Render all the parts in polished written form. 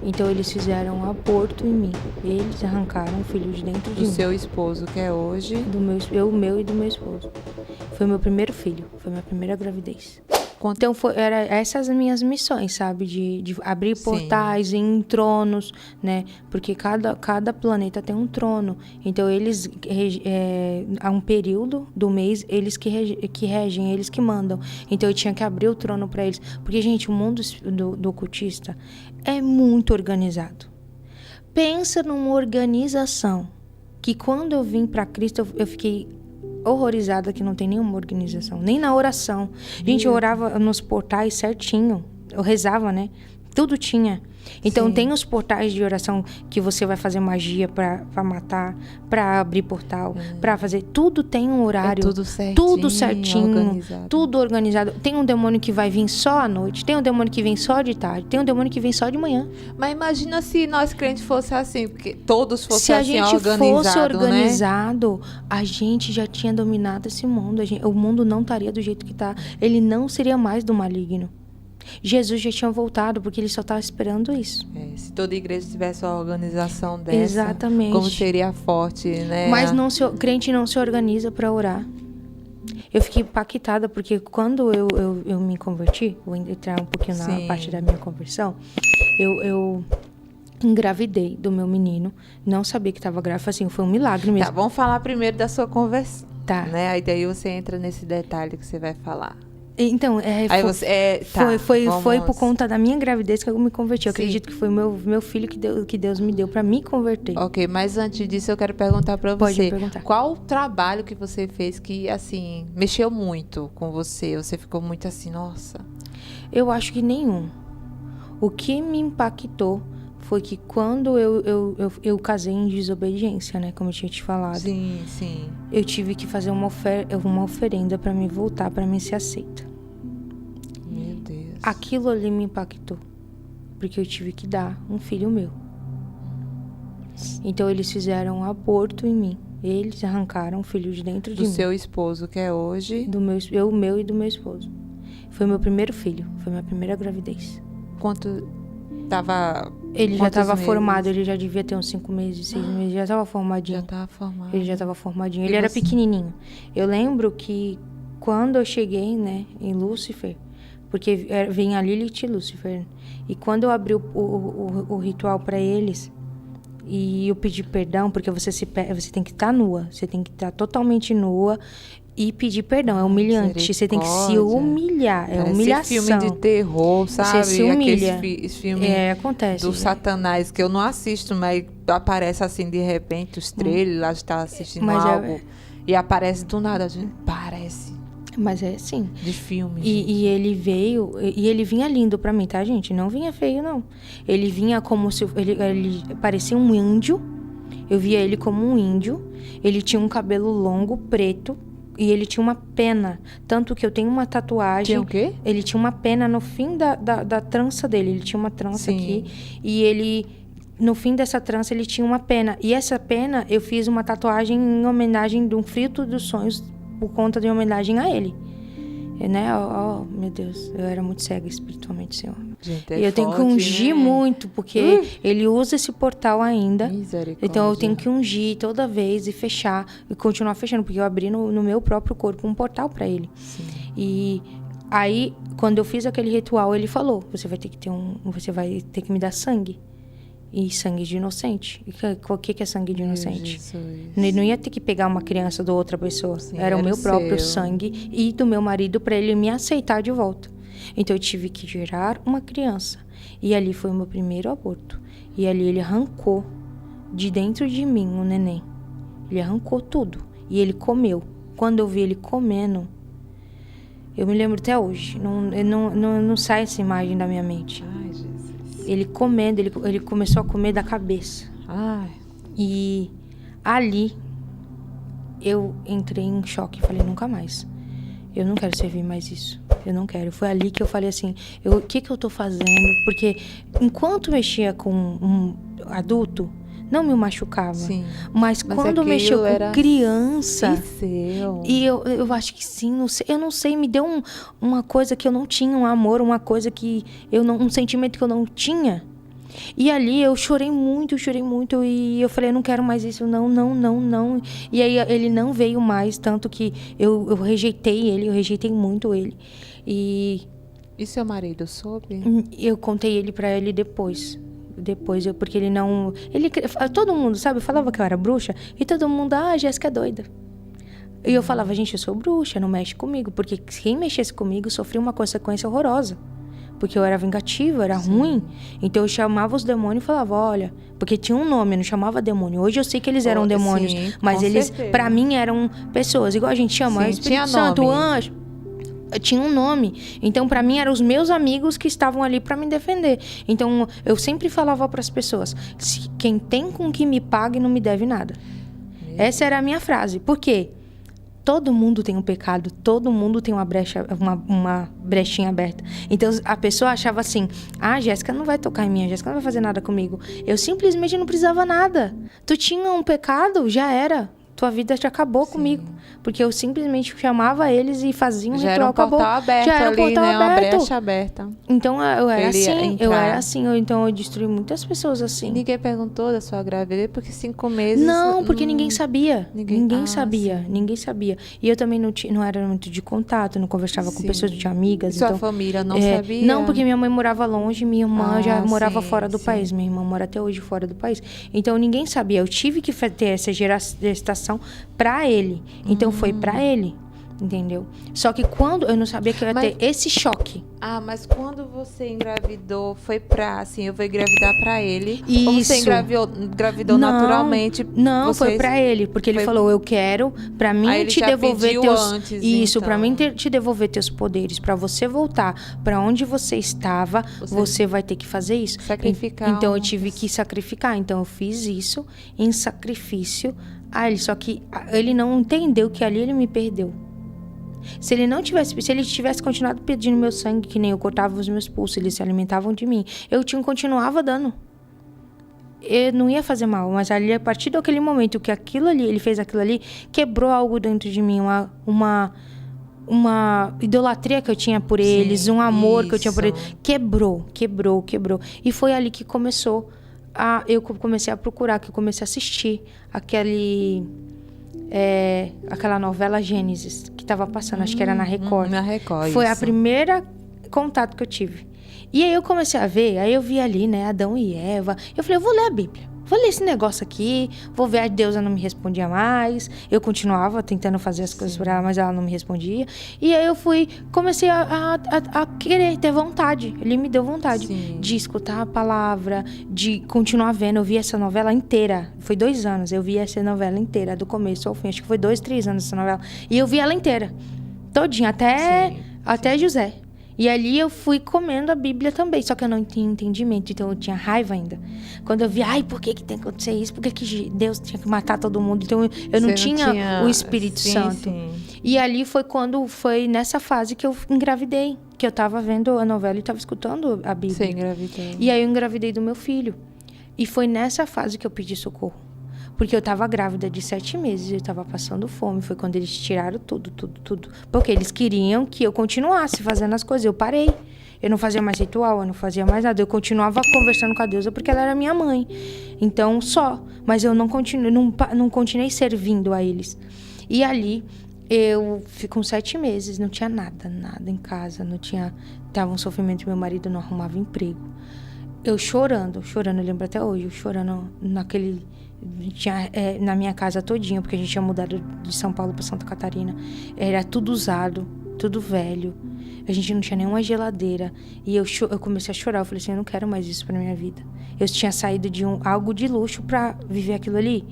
Então eles fizeram um aborto em mim. Eles arrancaram o filho de dentro de Do mim. seu esposo, que é hoje? O meu e do meu esposo. Foi meu primeiro filho. Foi minha primeira gravidez. Então, era essas as minhas missões, sabe? De abrir portais em tronos, né? Porque cada planeta tem um trono. Então, eles... há um período do mês, eles que regem, eles que mandam. Então, eu tinha que abrir o trono para eles. Porque, gente, o mundo do ocultista é muito organizado. Pensa numa organização que, quando eu vim para Cristo, eu fiquei horrorizada que não tem nenhuma organização, nem na oração. Gente, eu orava nos portais certinho, eu rezava, né? Tudo tinha. Então, tem os portais de oração que você vai fazer magia pra matar, pra abrir portal, pra fazer. Tudo tem um horário. Tudo certinho. Tudo organizado. Tem um demônio que vai vir só à noite, tem um demônio que vem só de tarde, tem um demônio que vem só de manhã. Mas imagina se nós crentes fosse assim, porque todos fossem assim, organizados, Se a gente fosse organizado, né? A gente já tinha dominado esse mundo. O mundo não estaria do jeito que tá. Ele não seria mais do maligno. Jesus já tinha voltado, porque ele só estava esperando isso. Se toda igreja tivesse uma organização dessa, exatamente, como seria forte, né? Mas crente não se organiza para orar. Eu fiquei impactada, porque quando eu me converti, vou entrar um pouquinho na parte da minha conversão, eu engravidei do meu menino, não sabia que estava grávida, assim, foi um milagre mesmo. Tá, vamos falar primeiro da sua conversão. Tá. Né? Aí daí você entra nesse detalhe que você vai falar. Então, foi por conta da minha gravidez que eu me converti. Eu acredito que foi meu filho que Deus me deu para me converter. Ok, mas antes disso eu quero perguntar para você. Pode perguntar. Qual o trabalho que você fez que, assim, mexeu muito com você? Você ficou muito assim, nossa? Eu acho que nenhum. O que me impactou foi que quando eu casei em desobediência, né? Como eu tinha te falado. Sim. Eu tive que fazer uma oferenda para me voltar, para mim ser aceita. Meu Deus. Aquilo ali me impactou. Porque eu tive que dar um filho meu. Então eles fizeram um aborto em mim. Eles arrancaram o filho de dentro de mim. Do seu esposo, que é hoje? O meu e do meu esposo. Foi meu primeiro filho. Foi minha primeira gravidez. Quanto tava... Ele já estava formado, ele já devia ter uns 5 meses, 6 meses, já estava formadinho. Ele já estava formadinho. Ele era pequenininho. Eu lembro que quando eu cheguei, né, em Lúcifer, porque vem a Lilith e Lúcifer, e quando eu abri o ritual para eles, e eu pedi perdão, porque você tem que estar nua, você tem que estar totalmente nua e pedir perdão. É humilhante, você tem que se humilhar, é humilhação. Esse filme de terror, sabe? Você se humilha. Aqueles filmes acontece, do Satanás, que eu não assisto, mas aparece assim de repente os trailers, lá está assistindo algo e aparece do nada, a gente parece. Mas é assim. De filme. E ele veio, e ele vinha lindo pra mim, tá, gente? Não vinha feio, não. Ele vinha como se... Ele parecia um índio. Eu via ele como um índio. Ele tinha um cabelo longo, preto. E ele tinha uma pena. Tanto que eu tenho uma tatuagem. Tinha o quê? Ele tinha uma pena no fim da trança dele. Ele tinha uma trança aqui. E ele... No fim dessa trança, ele tinha uma pena. E essa pena, eu fiz uma tatuagem em homenagem de um fruto dos sonhos, por conta de homenagem a ele. Né? Meu Deus, eu era muito cega espiritualmente, Senhor. Gente, e eu tenho que ungir muito, porque ele usa esse portal ainda. Então eu tenho que ungir toda vez e fechar, e continuar fechando, porque eu abri no meu próprio corpo um portal para ele. Sim. E aí, quando eu fiz aquele ritual, ele falou: você vai ter que me dar sangue. E sangue de inocente. E o que é sangue de inocente? Ele não ia ter que pegar uma criança de outra pessoa. Sim, era o meu próprio sangue e do meu marido, para ele me aceitar de volta. Então eu tive que gerar uma criança. E ali foi o meu primeiro aborto. E ali ele arrancou de dentro de mim o neném. Ele arrancou tudo. E ele comeu. Quando eu vi ele comendo, eu me lembro até hoje. Não sai essa imagem da minha mente. Ai, Jesus. Ele comendo, ele começou a comer da cabeça. Ai. E ali eu entrei em choque. Falei: nunca mais. Eu não quero servir mais isso. Eu não quero. Foi ali que eu falei assim: o que eu tô fazendo? Porque enquanto mexia com um adulto, não me machucava. Sim. Mas quando mexeu com criança... Seu. E eu acho que sim, eu não sei, me deu uma coisa que eu não tinha, um amor, uma coisa que um sentimento que eu não tinha. E ali eu chorei muito. E eu falei, eu não quero mais isso, não. E aí ele não veio mais, tanto que eu rejeitei ele, eu rejeitei muito ele. E seu marido soube? Eu contei ele pra ele depois, porque ele não... todo mundo, sabe, falava que eu era bruxa, e todo mundo, a Jéssica é doida. E eu falava, gente, eu sou bruxa, não mexe comigo, porque quem mexesse comigo sofria uma consequência horrorosa. Porque eu era vingativa, era ruim. Então eu chamava os demônios e falava, olha... Porque tinha um nome, eu não chamava demônio. Hoje eu sei que eles eram demônios. Sim, mas eles, certeza. Pra mim, eram pessoas. Igual a gente chama, sim, Espírito Santo, anjo. Tinha um nome. Então, pra mim, eram os meus amigos que estavam ali pra me defender. Então, eu sempre falava pras pessoas, quem tem com que me pague não me deve nada. Essa era a minha frase. Por quê? Todo mundo tem um pecado, todo mundo tem uma brechinha aberta. Então, a pessoa achava assim, Jéssica não vai tocar em mim, a Jéssica não vai fazer nada comigo. Eu simplesmente não precisava nada. Tu tinha um pecado, já era. Tua vida já acabou comigo. Porque eu simplesmente chamava eles e fazia um já ritual, acabou. Já era um portal aberto, uma brecha aberta. Então, eu era assim. Então, eu destruí muitas pessoas assim. Ninguém perguntou da sua gravidez, porque 5 meses... Não, porque ninguém sabia. Ninguém sabia. Sim. Ninguém sabia. E eu também não era muito de contato, não conversava com pessoas, não tinha amigas. Sua então, família não sabia? Não, porque minha mãe morava longe, minha irmã já morava fora do país. Minha irmã mora até hoje fora do país. Então, ninguém sabia. Eu tive que ter essa gestação pra ele. Então, foi pra ele. Entendeu? Só que quando eu não sabia que eu ia ter esse choque. Mas quando você engravidou, foi pra, assim, eu vou engravidar pra ele? Isso. Ou você engravidou naturalmente? Não, foi pra ele. Porque ele falou, eu quero, pra mim te devolver teus... Antes, Isso, então. pra mim te devolver teus poderes. Pra você voltar pra onde você estava, você vai ter que fazer isso. Sacrificar. Então, eu tive que sacrificar. Então, eu fiz isso em sacrifício a ele. Só que ele não entendeu que ali ele me perdeu. Se ele tivesse continuado pedindo meu sangue, que nem eu cortava os meus pulsos, eles se alimentavam de mim, continuava dando. Eu não ia fazer mal, mas ali, a partir daquele momento que ele fez aquilo ali, quebrou algo dentro de mim, uma idolatria que eu tinha por eles, um amor que eu tinha por eles. Quebrou. E foi ali que começou eu comecei a procurar, que eu comecei a assistir aquela novela Gênesis que estava passando, acho que era na Record. Na Record, foi isso. a primeira contato que eu tive. E aí eu comecei a ver, aí eu vi ali, né, Adão e Eva. Eu falei, eu vou ler a Bíblia. Vou ler esse negócio aqui, vou ver, a deusa não me respondia mais. Eu continuava tentando fazer as coisas pra ela, mas ela não me respondia. E aí eu comecei a querer, ter vontade. Ele me deu vontade de escutar a palavra, de continuar vendo. Eu vi essa novela inteira. Foi 2 anos, eu vi essa novela inteira, do começo ao fim. Acho que foi 2, 3 anos essa novela. E eu vi ela inteira, todinha, até José. E ali eu fui comendo a Bíblia também, só que eu não tinha entendimento, então eu tinha raiva ainda. Quando eu vi, por que tem que acontecer isso? Por que Deus tinha que matar todo mundo? Então eu não tinha o Espírito Santo. Sim. E ali foi nessa fase que eu engravidei, que eu tava vendo a novela e tava escutando a Bíblia. Você engravidou. E aí eu engravidei do meu filho. E foi nessa fase que eu pedi socorro. Porque eu tava grávida de 7 meses, eu tava passando fome. Foi quando eles tiraram tudo. Porque eles queriam que eu continuasse fazendo as coisas. Eu parei. Eu não fazia mais ritual, eu não fazia mais nada. Eu continuava conversando com a deusa porque ela era minha mãe. Então, só. Mas eu não continuei servindo a eles. E ali, eu com 7 meses, não tinha nada na casa. Tava um sofrimento, meu marido não arrumava emprego. Eu chorando, eu lembro até hoje, eu chorando na minha casa todinha, porque a gente tinha mudado de São Paulo para Santa Catarina. Era tudo usado, tudo velho. A gente não tinha nenhuma geladeira. E eu comecei a chorar. Eu falei assim, eu não quero mais isso pra minha vida. Eu tinha saído de algo de luxo pra viver aquilo ali.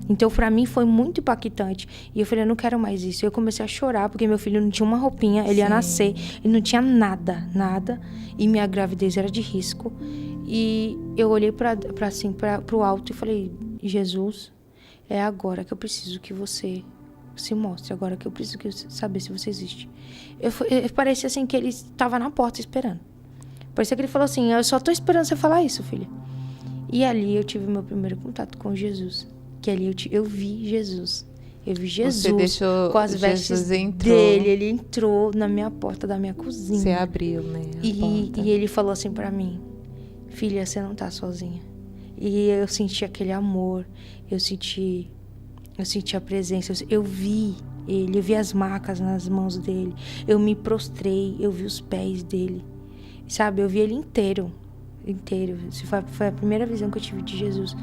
Então, pra mim, foi muito impactante. E eu falei, eu não quero mais isso. Eu comecei a chorar, porque meu filho não tinha uma roupinha. Ele ia nascer. Ele não tinha nada. E minha gravidez era de risco. E eu olhei pro alto e falei, Jesus, é agora que eu preciso que você se mostre. Agora que eu preciso saber se você existe. Parecia assim que ele estava na porta esperando. Parecia que ele falou assim, eu só tô esperando você falar isso, filha. E ali eu tive meu primeiro contato com Jesus. Que ali eu vi Jesus. Eu vi Jesus com as vestes dele. Ele entrou na minha porta da minha cozinha. Você abriu, né? E ele falou assim pra mim, filha, você não tá sozinha. E eu senti aquele amor, eu senti a presença, eu vi ele, eu vi as marcas nas mãos dele, eu me prostrei, eu vi os pés dele, sabe? Eu vi ele inteiro. Foi a primeira visão que eu tive de Jesus.